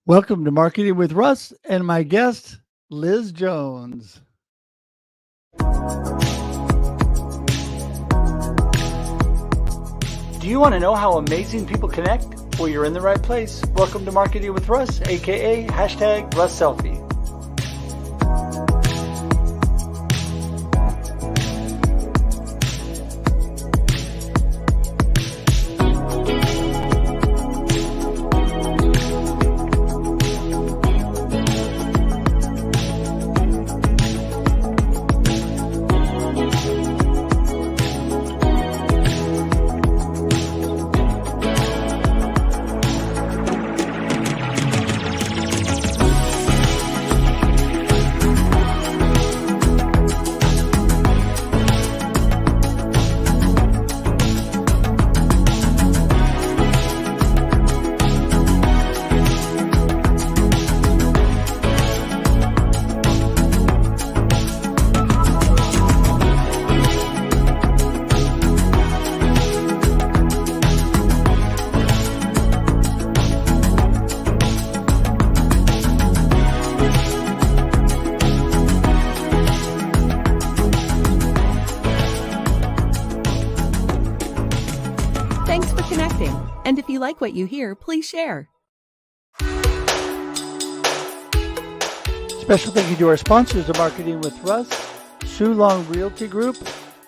Welcome to Marketing with Russ and my guest, Liz Jones. Do you want to know how amazing people connect? Well, you're in the right place. Welcome to Marketing with Russ, aka #RussSelfie. Thanks for connecting. And if you like what you hear, please share. Special thank you to our sponsors of Marketing with Russ, Long Realty Group,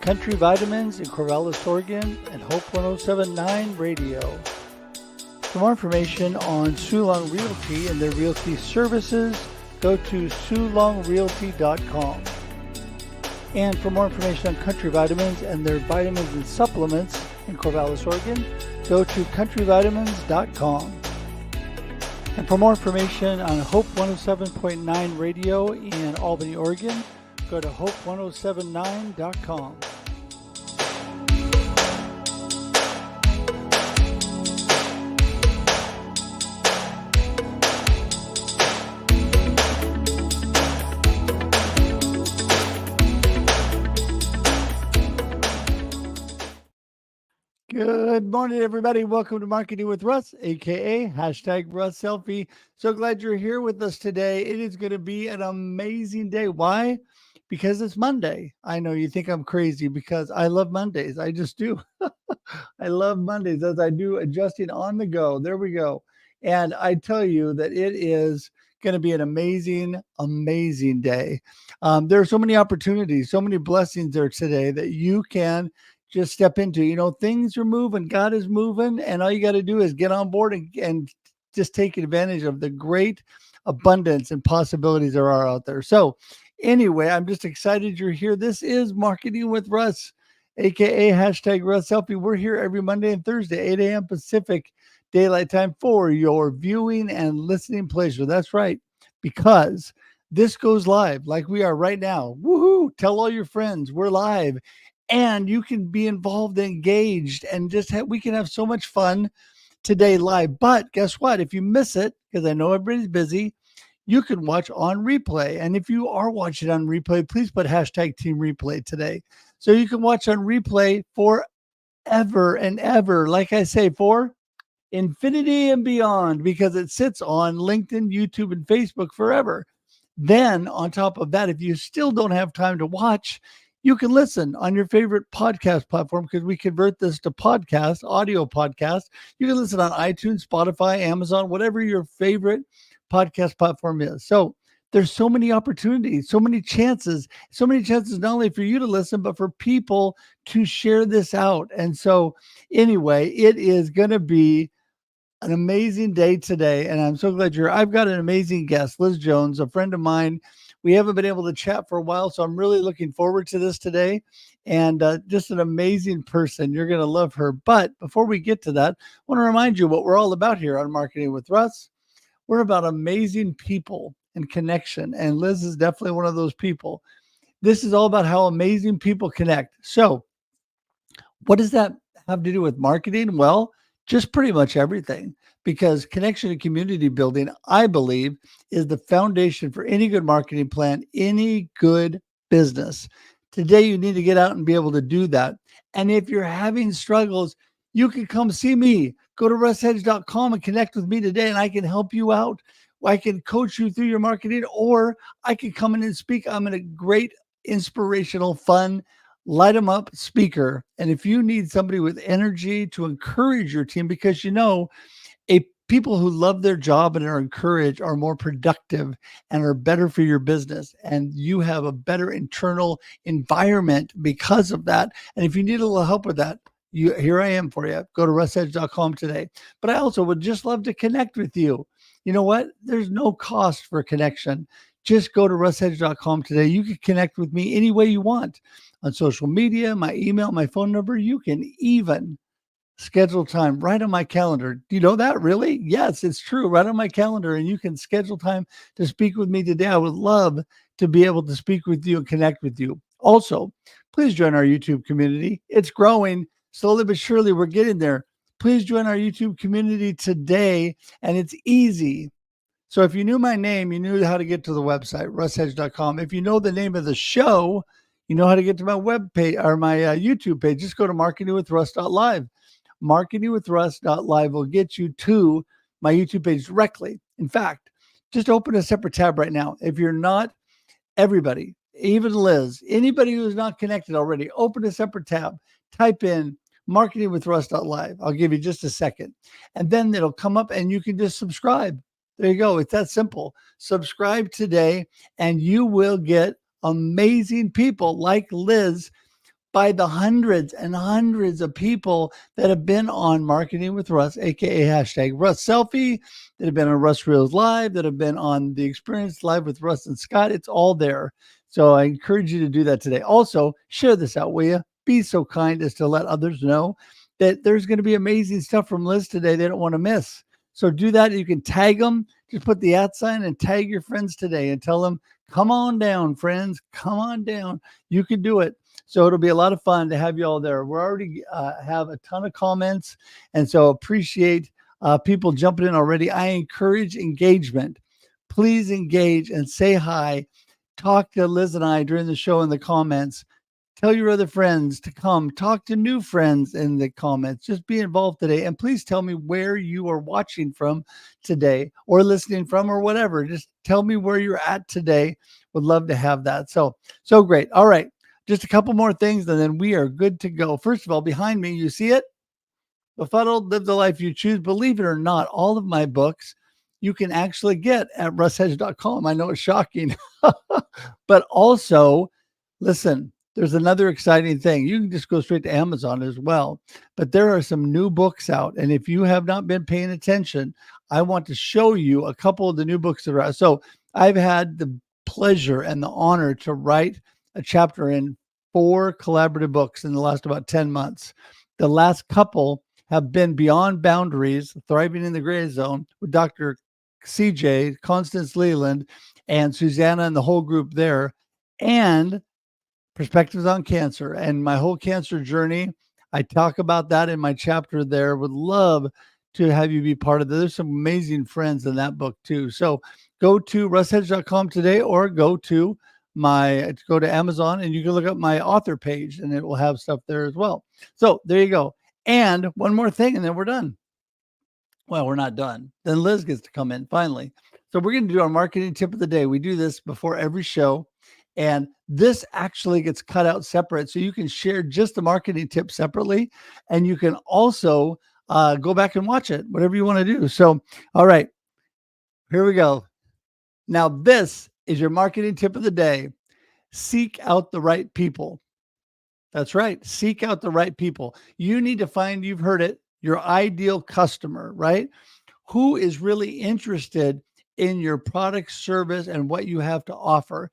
Country Vitamins in Corvallis, Oregon, and Hope 1079 Radio. For more information on Long Realty and their realty services, go to SueLongRealty.com. And for more information on Country Vitamins and their vitamins and supplements in Corvallis, Oregon, go to countryvitamins.com. And for more information on Hope 107.9 Radio in Albany, Oregon, go to hope1079.com. Good morning, everybody. Welcome to Marketing with Russ, aka #RussSelfie. So glad you're here with us today. It is going to be an amazing day. Why? Because it's Monday. I know you think I'm crazy because I love Mondays. I just do. I love Mondays as I do adjusting on the go. There we go. And I tell you that it is going to be an amazing, amazing day. There are so many opportunities, so many blessings there today that you can just step into. You know, things are moving, God is moving, and all you got to do is get on board and just take advantage of the great abundance and possibilities there are out there. So anyway, I'm just excited you're here. This is Marketing with Russ, aka #RussSelfie. We're here every Monday and Thursday, 8 a.m. Pacific Daylight Time for your viewing and listening pleasure. That's right, because this goes live like we are right now. Woohoo! Tell all your friends we're live. And you can be involved, engaged, and we can have so much fun today live. But guess what? If you miss it, because I know everybody's busy, you can watch on replay. And if you are watching on replay, please put #Team Replay today. So you can watch on replay forever and ever. Like I say, for infinity and beyond, because it sits on LinkedIn, YouTube, and Facebook forever. Then on top of that, if you still don't have time to watch, you can listen on your favorite podcast platform, because we convert this to podcast, audio podcast. You can listen on iTunes, Spotify, Amazon, whatever your favorite podcast platform is. So there's so many opportunities, so many chances not only for you to listen, but for people to share this out. And so anyway, it is going to be an amazing day today. And I'm so glad I've got an amazing guest, Liz Jones, a friend of mine. We haven't been able to chat for a while, so I'm really looking forward to this today. And just an amazing person. You're going to love her. But before we get to that, I want to remind you what we're all about here on Marketing with Russ. We're about amazing people and connection. And Liz is definitely one of those people. This is all about how amazing people connect. So what does that have to do with marketing? Well, just pretty much everything, because connection and community building, I believe, is the foundation for any good marketing plan, any good business. Today, you need to get out and be able to do that. And if you're having struggles, you can come see me Go to russhedge.com and connect with me today, and I can help you out. I can coach you through your marketing, or I can come in and speak. I'm a great, inspirational, fun, light them up speaker. And if you need somebody with energy to encourage your team, because people who love their job and are encouraged are more productive and are better for your business. And you have a better internal environment because of that. And if you need a little help with that, here I am for you. Go to russedge.com today. But I also would just love to connect with you. You know what? There's no cost for connection. Just go to russedge.com today. You can connect with me any way you want on social media, my email, my phone number. You can even schedule time right on my calendar. Do you know that? Really? Yes, it's true. Right on my calendar. And you can schedule time to speak with me today. I would love to be able to speak with you and connect with you. Also, please join our YouTube community. It's growing slowly but surely. We're getting there. Please join our YouTube community today. And it's easy. So if you knew my name, you knew how to get to the website, russhedge.com. If you know the name of the show, you know how to get to my web page or my YouTube page. Just go to marketingwithruss.live. Marketingwithruss.live will get you to my YouTube page directly. In fact, just open a separate tab right now. If you're not, everybody, even Liz, anybody who's not connected already, open a separate tab, type in marketingwithruss.live. I'll give you just a second. And then it'll come up and you can just subscribe. There you go. It's that simple. Subscribe today and you will get amazing people like Liz by the hundreds and hundreds of people that have been on Marketing with Russ, aka hashtag Russ Selfie, that have been on Russ Reels Live, that have been on the Experience Live with Russ and Scott. It's all there. So I encourage you to do that today. Also, share this out, will you? Be so kind as to let others know that there's going to be amazing stuff from Liz today they don't want to miss. So do that. You can tag them. Just put the @ and tag your friends today and tell them, come on down, friends. Come on down. You can do it. So it'll be a lot of fun to have you all there. We're already have a ton of comments. And so appreciate people jumping in already. I encourage engagement. Please engage and say hi. Talk to Liz and I during the show in the comments. Tell your other friends to come. Talk to new friends in the comments. Just be involved today. And please tell me where you are watching from today or listening from or whatever. Just tell me where you're at today. Would love to have that. So great. All right. Just a couple more things, and then we are good to go. First of all, behind me, you see it? Befuddled, Live the Life You Choose. Believe it or not, all of my books you can actually get at russhedge.com. I know it's shocking. But also, listen, there's another exciting thing. You can just go straight to Amazon as well. But there are some new books out. And if you have not been paying attention, I want to show you a couple of the new books that are out. So I've had the pleasure and the honor to write a chapter in 4 collaborative books in the last about 10 months. The last couple have been Beyond Boundaries, Thriving in the Gray Zone with Dr. CJ, Constance Leland, and Susanna and the whole group there, and Perspectives on Cancer and my whole cancer journey. I talk about that in my chapter there. Would love to have you be part of it. There's some amazing friends in that book too. So go to russhedge.com today or go to Amazon and you can look up my author page and it will have stuff there as well. So there you go. And one more thing, and then we're done. Well, we're not done. Then Liz gets to come in finally. So we're going to do our marketing tip of the day. We do this before every show. And this actually gets cut out separate. So you can share just the marketing tip separately. And you can also go back and watch it, whatever you want to do. So, all right, here we go. Now, this is your marketing tip of the day. Seek out the right people. That's right. Seek out the right people. You need to find, you've heard it, your ideal customer, right? Who is really interested in your product, service, and what you have to offer.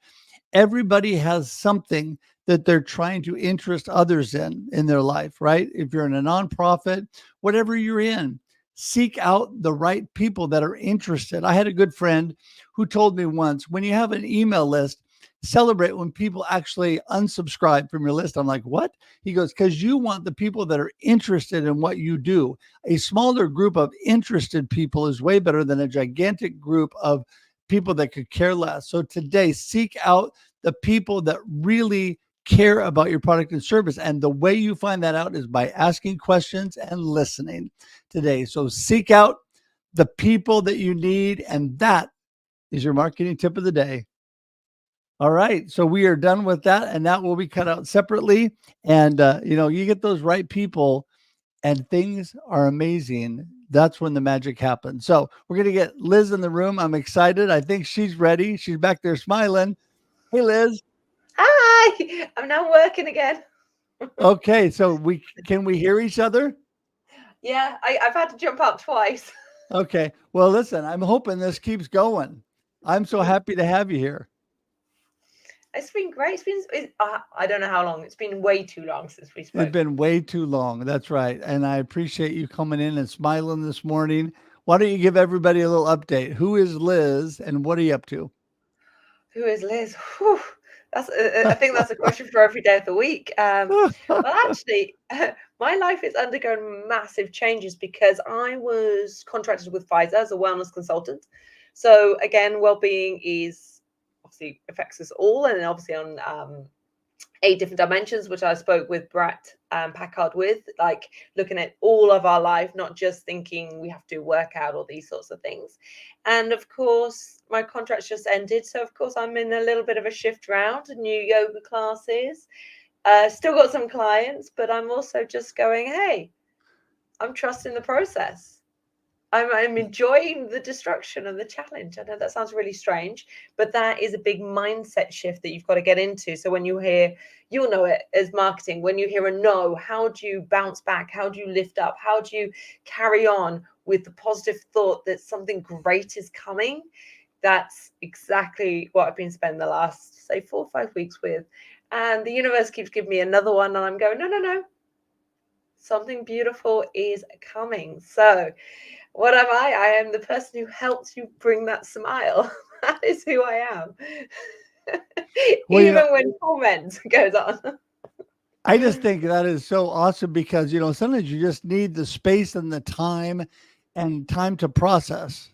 Everybody has something that they're trying to interest others in their life, right? If you're in a nonprofit, whatever you're in, seek out the right people that are interested. I had a good friend who told me once, when you have an email list, celebrate when people actually unsubscribe from your list. I'm like, what? He goes, because you want the people that are interested in what you do. A smaller group of interested people is way better than a gigantic group of people that could care less. So today, seek out the people that really care about your product and service. And the way you find that out is by asking questions and listening today. So seek out the people that you need, and that is your marketing tip of the day. All right. So we are done with that, and that will be cut out separately. And, you get those right people and things are amazing. That's when the magic happens. So we're going to get Liz in the room. I'm excited. I think she's ready. She's back there smiling. Hey, Liz. Hi, I'm now working again. Okay. So can we hear each other? Yeah, I've had to jump out twice. Okay. Well, listen, I'm hoping this keeps going. I'm so happy to have you here. It's been great. I don't know how long. It's been way too long since we spoke. It's been way too long. That's right. And I appreciate you coming in and smiling this morning. Why don't you give everybody a little update? Who is Liz and what are you up to? Who is Liz? Whew. I think that's a question for every day of the week. Well, actually, my life has undergone massive changes because I was contracted with Pfizer as a wellness consultant. So again, well-being is obviously affects us all, and obviously on 8 different dimensions, which I spoke with Brett Packard with, like looking at all of our life, not just thinking we have to work out all these sorts of things. And of course, my contract's just ended. So of course, I'm in a little bit of a shift round, new yoga classes. Still got some clients, but I'm also just going, hey, I'm trusting the process. I'm enjoying the destruction and the challenge. I know that sounds really strange, but that is a big mindset shift that you've got to get into. So when you hear, you'll know it as marketing, when you hear a no, how do you bounce back? How do you lift up? How do you carry on with the positive thought that something great is coming? That's exactly what I've been spending the last, say, 4 or 5 weeks with. And the universe keeps giving me another one. And I'm going, no. Something beautiful is coming. So what am I? I am the person who helps you bring that smile. That is who I am. Well, even when torment goes on. I just think that is so awesome because, sometimes you just need the space and the time to process.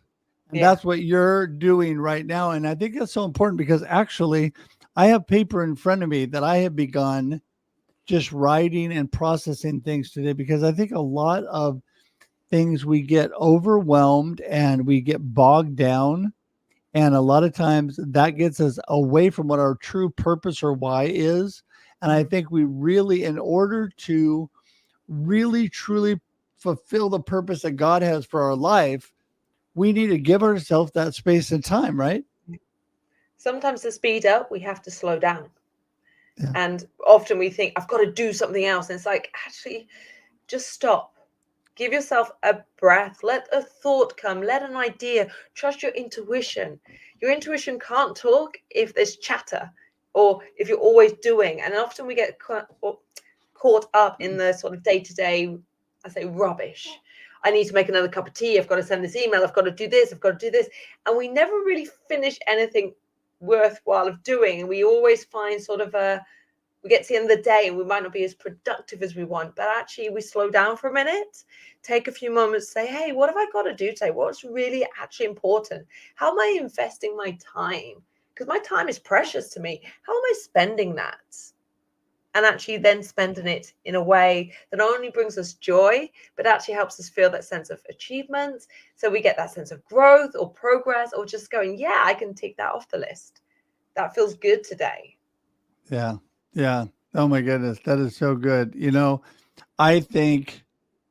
And that's what you're doing right now. And I think that's so important because actually I have paper in front of me that I have begun just writing and processing things today, because I think a lot of things we get overwhelmed and we get bogged down. And a lot of times that gets us away from what our true purpose or why is. And I think we really, in order to really, truly fulfill the purpose that God has for our life, we need to give ourselves that space and time, right? Sometimes to speed up, we have to slow down. Yeah. And often we think, I've got to do something else. And it's like, actually, just stop. Give yourself a breath. Let a thought come. Let an idea. Trust your intuition. Your intuition can't talk if there's chatter or if you're always doing. And often we get caught up in the sort of day-to-day, I say, rubbish. I need to make another cup of tea. I've got to send this email. I've got to do this. I've got to do this. And we never really finish anything worthwhile of doing. And we always find sort of we get to the end of the day and we might not be as productive as we want, but actually we slow down for a minute, take a few moments, say, hey, what have I got to do today? What's really actually important? How am I investing my time? Because my time is precious to me. How am I spending that? And actually then spending it in a way that not only brings us joy, but actually helps us feel that sense of achievement. So we get that sense of growth or progress, or just going, yeah, I can take that off the list. That feels good today. Yeah. Yeah. Oh my goodness. That is so good. I think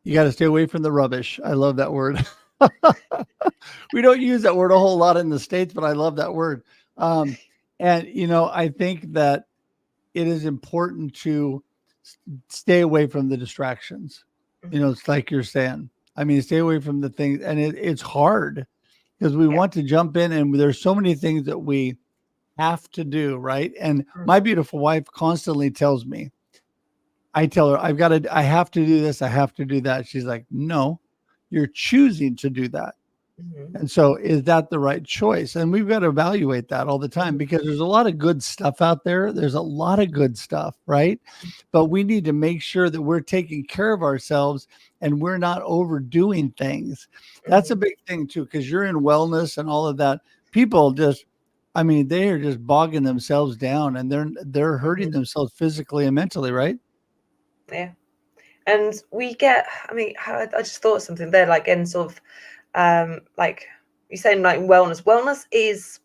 you got to stay away from the rubbish. I love that word. We don't use that word a whole lot in the States, but I love that word. And, I think that it is important to stay away from the distractions. It's like you're saying, stay away from the things. And it's hard because we want to jump in, and there's so many things that we have to do, right? And my beautiful wife constantly tells me, I tell her, I have to do this, I have to do that. She's like, no, you're choosing to do that. And so is that the right choice? And we've got to evaluate that all the time, because there's a lot of good stuff out there. There's a lot of good stuff, right? But we need to make sure that we're taking care of ourselves and we're not overdoing things. That's a big thing too, because you're in wellness and all of that. People just, I mean, they are just bogging themselves down, and they're hurting themselves physically and mentally, right? Yeah. And we get, I mean, I just thought of something there, like in sort of, like you're saying, like wellness. Wellness is,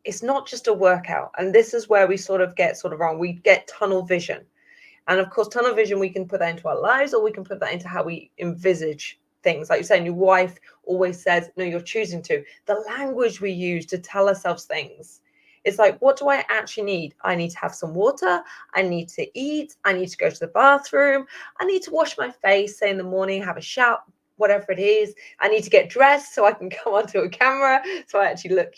it's not just a workout. And this is where we sort of get sort of wrong. We get tunnel vision. And of course, tunnel vision, we can put that into our lives, or we can put that into how we envisage things. Like you're saying, your wife always says, no, you're choosing to. The language we use to tell ourselves things. It's like, what do I actually need? I need to have some water. I need to eat. I need to go to the bathroom. I need to wash my face, say in the morning, have a shower, whatever it is. I need to get dressed so I can come onto a camera, so I actually look,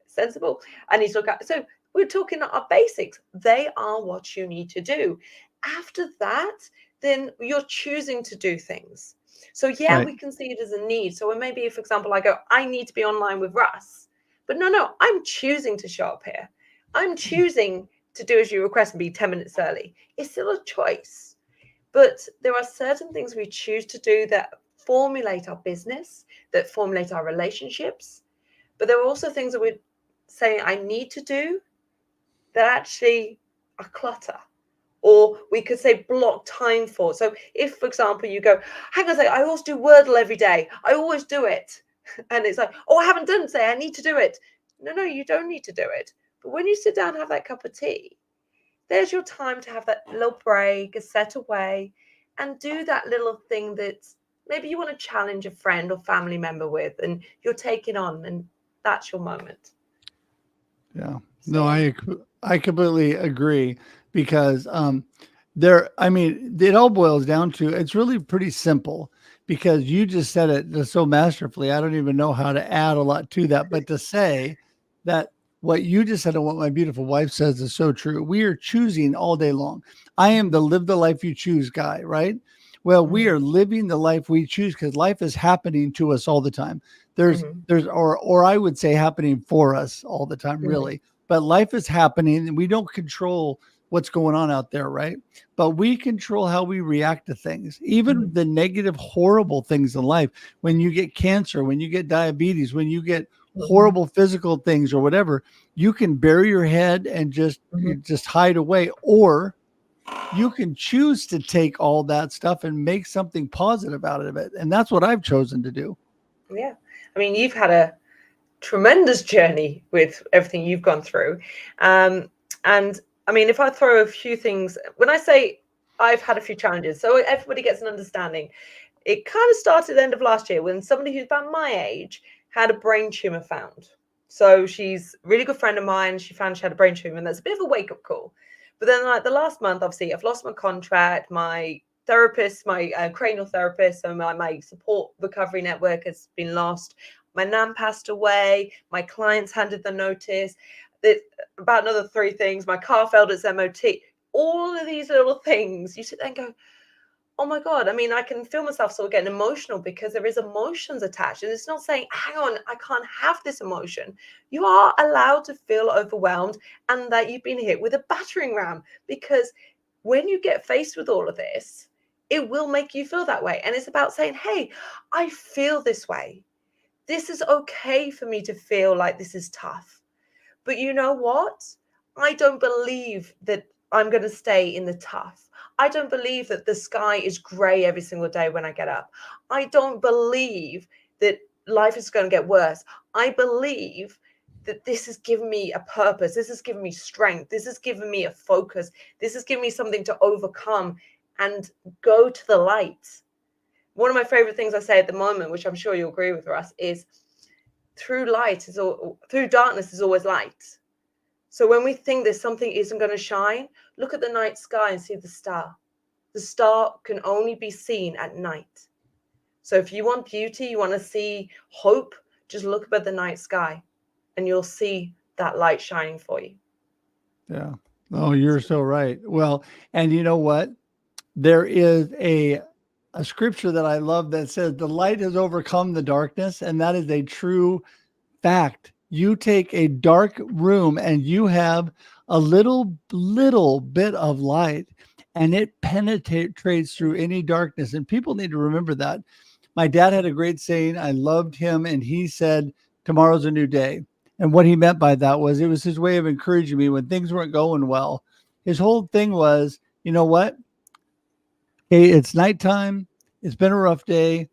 sensible. I need to look at. So we're talking our basics. They are what you need to do. After that, then you're choosing to do things. So yeah, Right. we can see it as a need. So when maybe, for example, I go, I need to be online with Russ. But no, I'm choosing to show up here. I'm choosing to do as you request and be 10 minutes early. It's still a choice. But there are certain things we choose to do that formulate our business, that formulate our relationships. But there are also things that we're saying I need to do that actually are clutter. Or we could say block time for. So if, for example, you go, hang on a second, I always do Wordle every day. I always do it. And it's like, oh, I haven't done it today. I need to do it. No, you don't need to do it. But when you sit down and have that cup of tea, there's your time to have that little break, a set away, and do that little thing that maybe you want to challenge a friend or family member with, and you're taking on, and that's your moment. Yeah. So, No, yeah. I completely agree because I mean, it all boils down to it's really pretty simple because you just said it just so masterfully. I don't even know how to add a lot to that, but to say that what you just said and what my beautiful wife says is so true. We are choosing all day long. I am the live the life you choose guy, right? Well, we Mhm, are living the life we choose because life is happening to us all the time. mhm, Or I would say happening for us all the time, mhm, really. But life is happening and we don't control what's going on out there, right? But we control how we react to things, even mhm, the negative, horrible things in life. When you get cancer, when you get diabetes, when you get mhm, horrible physical things or whatever, you can bury your head and mhm. just hide away, or you can choose to take all that stuff and make something positive out of it. And that's what I've chosen to do. Yeah. I mean, you've had a tremendous journey with everything you've gone through. And I mean, if I throw a few things, when I say I've had a few challenges, so everybody gets an understanding. It kind of started end of last year when somebody who's about my age had a brain tumor found. So she's a really good friend of mine. She found she had a brain tumor, and that's a bit of a wake up call. But then, like the last month, obviously, I've lost my contract. My therapist, my cranial therapist, so my support recovery network has been lost. My nan passed away. My clients handed the notice. About another three things. My car failed its MOT. All of these little things, you sit there and go, oh my God. I mean, I can feel myself sort of getting emotional because there is emotions attached. And it's not saying, hang on, I can't have this emotion. You are allowed to feel overwhelmed and that you've been hit with a battering ram, because when you get faced with all of this, it will make you feel that way. And it's about saying, hey, I feel this way. This is okay for me to feel like this is tough. But you know what? I don't believe that I'm going to stay in the tough. I don't believe that the sky is gray every single day when I get up. I don't believe that life is going to get worse. I believe that this has given me a purpose. This has given me strength. This has given me a focus. This has given me something to overcome and go to the light. One of my favorite things I say at the moment, which I'm sure you'll agree with, Russ, is through darkness is always light. So when we think that something isn't going to shine, look at the night sky and see the star. The star can only be seen at night. So if you want beauty, you want to see hope, just look up at the night sky and you'll see that light shining for you. Yeah. Oh, you're so right. Well, and you know what? There is a scripture that I love that says the light has overcome the darkness, and that is a true fact. You take a dark room and you have a little bit of light, and it penetrates through any darkness. And people need to remember that. My dad had a great saying. I loved him, and he said, "Tomorrow's a new day." And what he meant by that was it was his way of encouraging me when things weren't going well. His whole thing was, you know what? Hey, it's nighttime. It's been a rough day.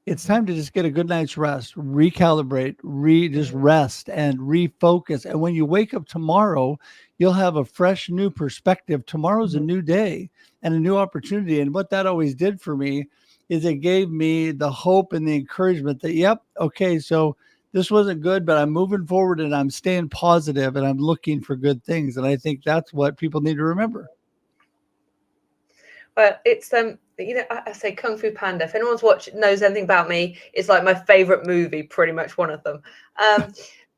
It's time to just get a good night's rest, recalibrate, just rest and refocus. And when you wake up tomorrow, you'll have a fresh new perspective. Tomorrow's a new day and a new opportunity. And what that always did for me is it gave me the hope and the encouragement that, yep, okay, so this wasn't good, but I'm moving forward and I'm staying positive and I'm looking for good things. And I think that's what people need to remember. Well, it's I say Kung Fu Panda. If anyone's knows anything about me, it's like my favorite movie, pretty much one of them.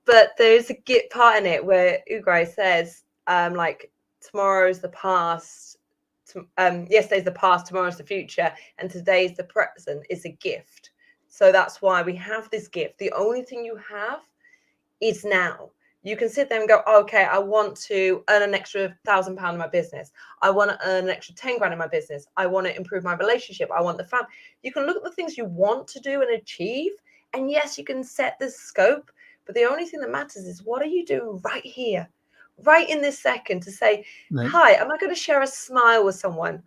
But there's a part in it where Uguay says, like, tomorrow's the past, yesterday's the past, tomorrow's the future, and today's the present is a gift. So that's why we have this gift. The only thing you have is now. You can sit there and go, okay, I want to earn an extra £1,000 in my business. I want to earn an extra 10 grand in my business. I want to improve my relationship. I want the family. You can look at the things you want to do and achieve. And yes, you can set the scope. But the only thing that matters is what are you doing right here, right in this second to say, Right. hi, am I going to share a smile with someone?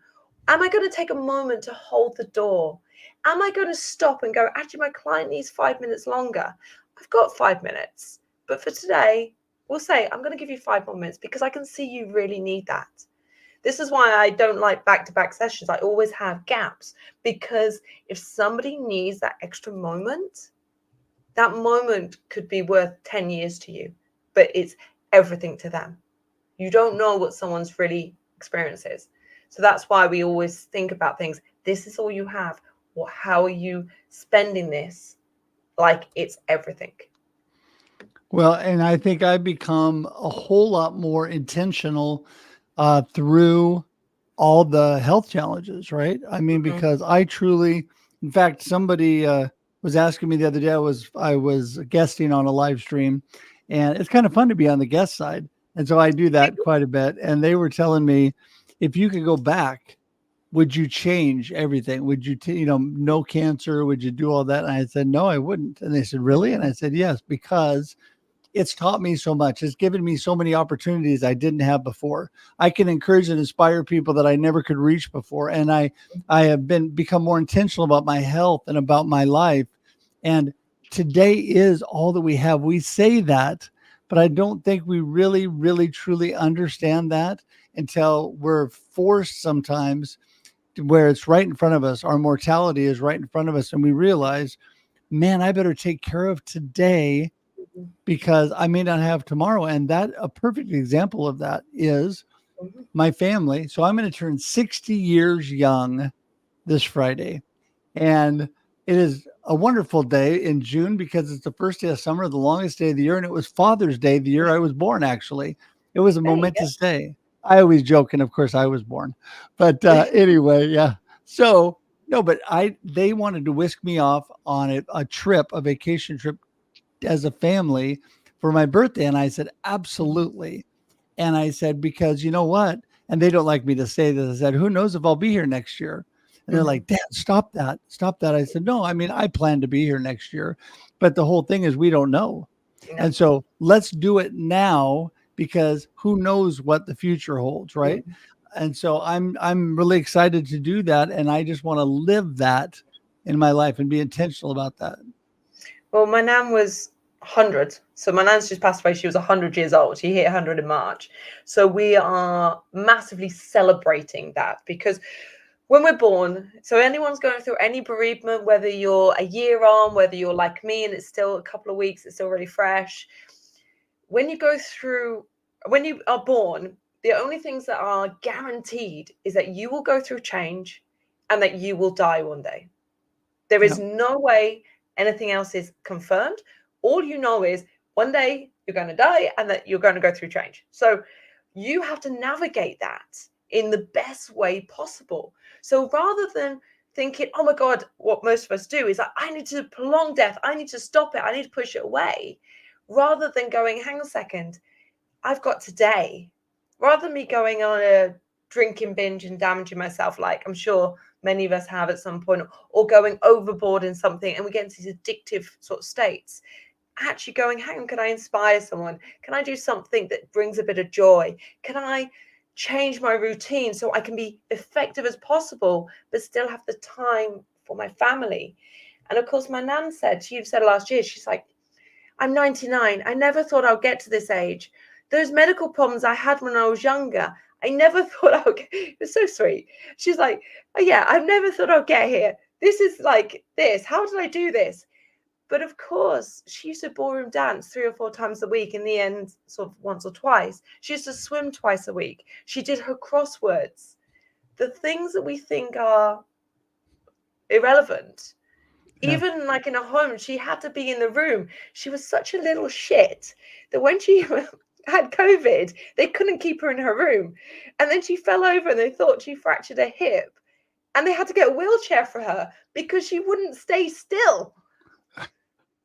Am I going to take a moment to hold the door? Am I going to stop and go, actually, my client needs 5 minutes longer. I've got 5 minutes. But for today, we'll say, I'm going to give you 5 more minutes because I can see you really need that. This is why I don't like back-to-back sessions. I always have gaps because if somebody needs that extra moment, that moment could be worth 10 years to you, but it's everything to them. You don't know what someone's really experience is. So that's why we always think about things. This is all you have. Well, how are you spending this? Like it's everything. Well, and I think I've become a whole lot more intentional through all the health challenges, right? I mean, because I truly, in fact, somebody was asking me the other day, I was guesting on a live stream, and it's kind of fun to be on the guest side. And so I do that quite a bit. And they were telling me, if you could go back, would you change everything? Would you, no cancer? Would you do all that? And I said, no, I wouldn't. And they said, really? And I said, yes, because it's taught me so much. It's given me so many opportunities I didn't have before. I can encourage and inspire people that I never could reach before. And I have become more intentional about my health and about my life. And today is all that we have. We say that, but I don't think we really, really, truly understand that until we're forced sometimes to where it's right in front of us. Our mortality is right in front of us. And we realize, man, I better take care of today because I may not have tomorrow. And that a perfect example of that is my family. So I'm going to turn 60 years young this Friday. And it is a wonderful day in June because it's the first day of summer, the longest day of the year. And it was Father's Day, the year I was born, actually. It was a momentous day. I always joke, and of course I was born. But anyway, yeah. So, no, but they wanted to whisk me off on a vacation trip as a family for my birthday. And I said, absolutely. And I said, because you know what? And they don't like me to say this. I said, who knows if I'll be here next year? And they're like, Dad, stop that. Stop that. I said, no, I mean, I plan to be here next year. But the whole thing is we don't know. Yeah. And so let's do it now because who knows what the future holds, right? And so I'm really excited to do that. And I just want to live that in my life and be intentional about that. Well, my nan was 100. So my nan's just passed away. She was 100 years old. She hit 100 in March. So we are massively celebrating that because when we're born, so anyone's going through any bereavement, whether you're a year on, whether you're like me and it's still a couple of weeks, it's still really fresh. When you are born, the only things that are guaranteed is that you will go through change and that you will die one day. There is no way anything else is confirmed. All you know is one day you're going to die and that you're going to go through change. So you have to navigate that in the best way possible. So rather than thinking, oh my God, what most of us do is like, I need to prolong death. I need to stop it. I need to push it away. Rather than going, hang on a second, I've got today. Rather than me going on a drinking binge and damaging myself, like I'm sure many of us have at some point, or going overboard in something and we get into these addictive sort of states. actually going, hang on, can I inspire someone? Can I do something that brings a bit of joy? Can I change my routine so I can be effective as possible, but still have the time for my family? And of course, my nan said, she said last year, she's like, I'm 99. I never thought I'd get to this age. Those medical problems I had when I was younger, I never thought I would get. It was so sweet. She's like, oh, yeah, I've never thought I'd get here. This is like this. How did I do this? But of course, she used to ballroom dance 3 or 4 times a week. In the end, sort of once or twice. She used to swim twice a week. She did her crosswords. The things that we think are irrelevant, Yeah. even like in a home, she had to be in the room. She was such a little shit that when she had COVID, they couldn't keep her in her room. And then she fell over and they thought she fractured her hip. And they had to get a wheelchair for her because she wouldn't stay still.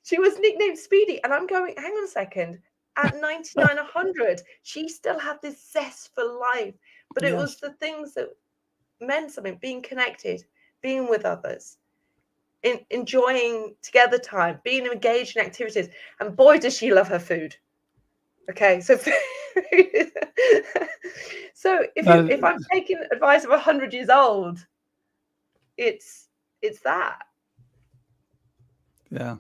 She was nicknamed Speedy. And I'm going, hang on a second. At 99, 100, she still had this zest for life. But it was the things that meant something, being connected, being with others, enjoying together time, being engaged in activities. And boy, does she love her food. Okay, so so if I'm taking advice of 100 years old, it's that. Yeah.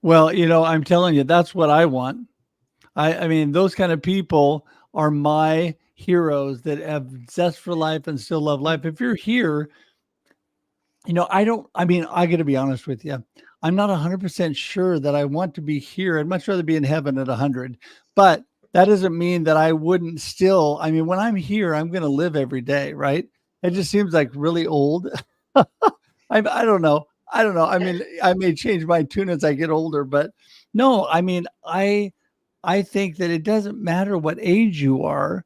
Well, I'm telling you, that's what I want. I mean, those kind of people are my heroes that have zest for life and still love life. If you're here, I got to be honest with you. I'm not 100% sure that I want to be here. I'd much rather be in heaven at 100. But that doesn't mean that I wouldn't still. I mean, when I'm here, I'm going to live every day, right? It just seems like really old. I don't know. I mean, I may change my tune as I get older, but no, I mean, I think that it doesn't matter what age you are,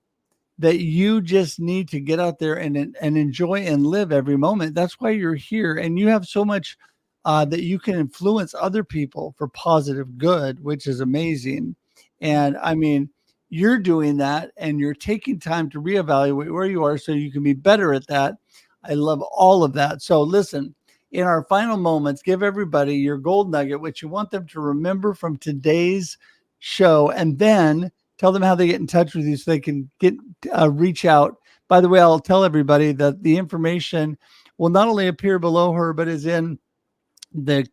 that you just need to get out there and enjoy and live every moment. That's why you're here. And you have so much that you can influence other people for positive good, which is amazing. And I mean, you're doing that and you're taking time to reevaluate where you are so you can be better at that. I love all of that. So listen, in our final moments, give everybody your gold nugget, which you want them to remember from today's show, and then tell them how they get in touch with you so they can reach out. By the way, I'll tell everybody that the information will not only appear below her, but is in the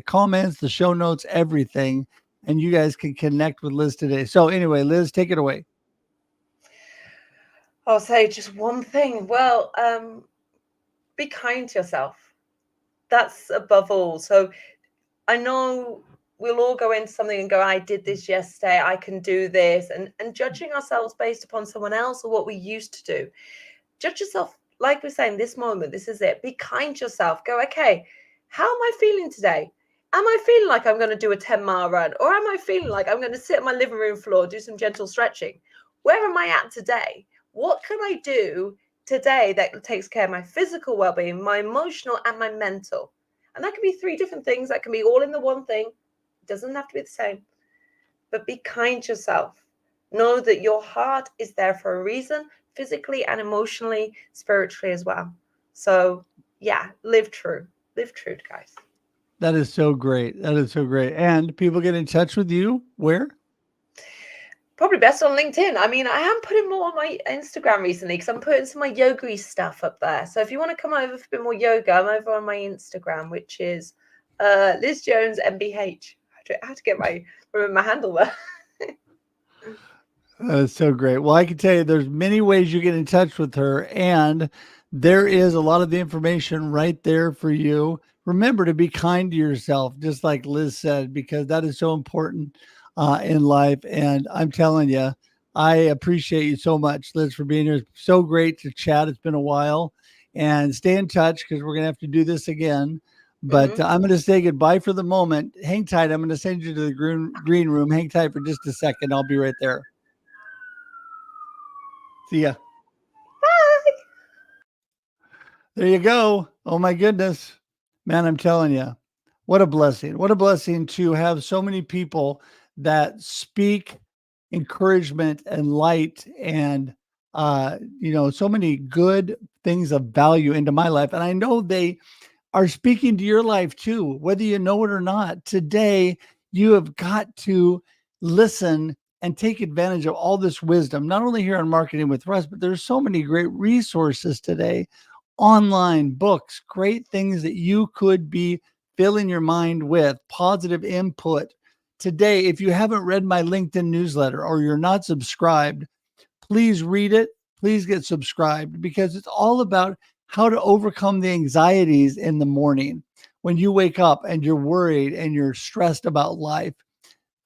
comments, the show notes, everything. And you guys can connect with Liz today. So anyway, Liz, take it away. I'll say just one thing. Well, be kind to yourself. That's above all. So I know we'll all go into something and go, I did this yesterday, I can do this. And judging ourselves based upon someone else or what we used to do. Judge yourself, like we're saying, this moment, this is it. Be kind to yourself. Go, okay, how am I feeling today? Am I feeling like I'm going to do a 10-mile run? Or am I feeling like I'm going to sit on my living room floor, do some gentle stretching? Where am I at today? What can I do today that takes care of my physical well-being, my emotional, and my mental? And that can be 3 different things. That can be all in the one thing. It doesn't have to be the same. But be kind to yourself. Know that your heart is there for a reason, physically and emotionally, spiritually as well. So yeah, live true. Live true, guys. That is so great. That is so great. And people get in touch with you where? Probably best on LinkedIn. I mean, I am putting more on my Instagram recently because I'm putting some of my yoga stuff up there. So if you want to come over for a bit more yoga, I'm over on my Instagram, which is Liz Jones MBH. I have to remember my handle there. That's so great. Well, I can tell you there's many ways you get in touch with her, and there is a lot of the information right there for you. Remember to be kind to yourself, just like Liz said, because that is so important in life. And I'm telling you, I appreciate you so much, Liz, for being here. It's so great to chat. It's been a while, and stay in touch because we're going to have to do this again. But I'm going to say goodbye for the moment. Hang tight. I'm going to send you to the green room. Hang tight for just a second. I'll be right there. See ya. Bye. There you go. Oh my goodness, man. I'm telling you, what a blessing. What a blessing to have so many people that speak encouragement and light and, so many good things of value into my life. And I know they are speaking to your life too, whether you know it or not. Today, You have got to listen and take advantage of all this wisdom, not only here on Marketing with Russ, but there's so many great resources today, online books, great things that you could be filling your mind with, positive input. Today, if you haven't read my LinkedIn newsletter or you're not subscribed, please read it. Please get subscribed, because it's all about how to overcome the anxieties in the morning when you wake up and you're worried and you're stressed about life.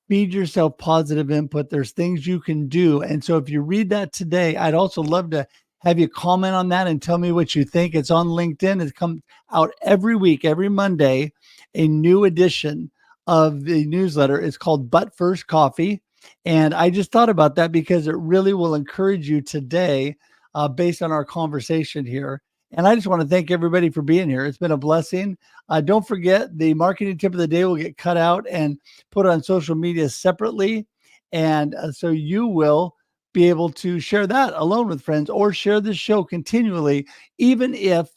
Feed yourself positive input. There's things you can do. And so if you read that today, I'd also love to have you comment on that and tell me what you think. It's on LinkedIn. It comes out every week, every Monday, a new edition of the newsletter. It's called But First Coffee. And I just thought about that because it really will encourage you today based on our conversation here. And I just want to thank everybody for being here. It's been a blessing. Don't forget, the marketing tip of the day will get cut out and put on social media separately. And so you will be able to share that alone with friends, or share this show continually, even if,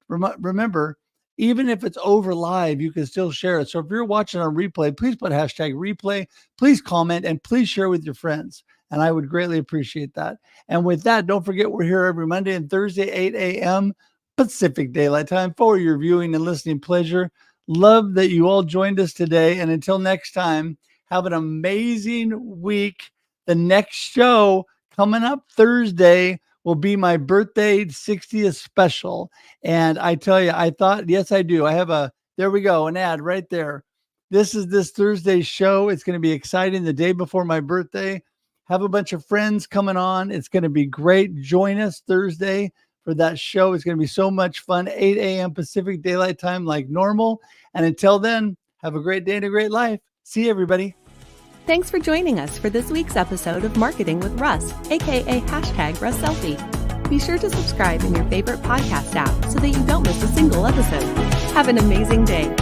remember, even if it's over live, you can still share it. So if you're watching on replay, please put hashtag replay, please comment, and please share with your friends. And I would greatly appreciate that. And with that, don't forget, we're here every Monday and Thursday, 8 a.m. Pacific Daylight Time, for your viewing and listening pleasure. Love that you all joined us today. And until next time, have an amazing week. The next show coming up Thursday will be my birthday 60th special. And I tell you, I thought, yes, I do. I have there we go, an ad right there. This is this Thursday's show. It's going to be exciting, the day before my birthday. Have a bunch of friends coming on. It's going to be great. Join us Thursday for that show. It's going to be so much fun. 8 a.m. Pacific Daylight Time, like normal. And until then, have a great day and a great life. See you, everybody. Thanks for joining us for this week's episode of Marketing with Russ, aka hashtag Russ Selfie. Be sure to subscribe in your favorite podcast app so that you don't miss a single episode. Have an amazing day.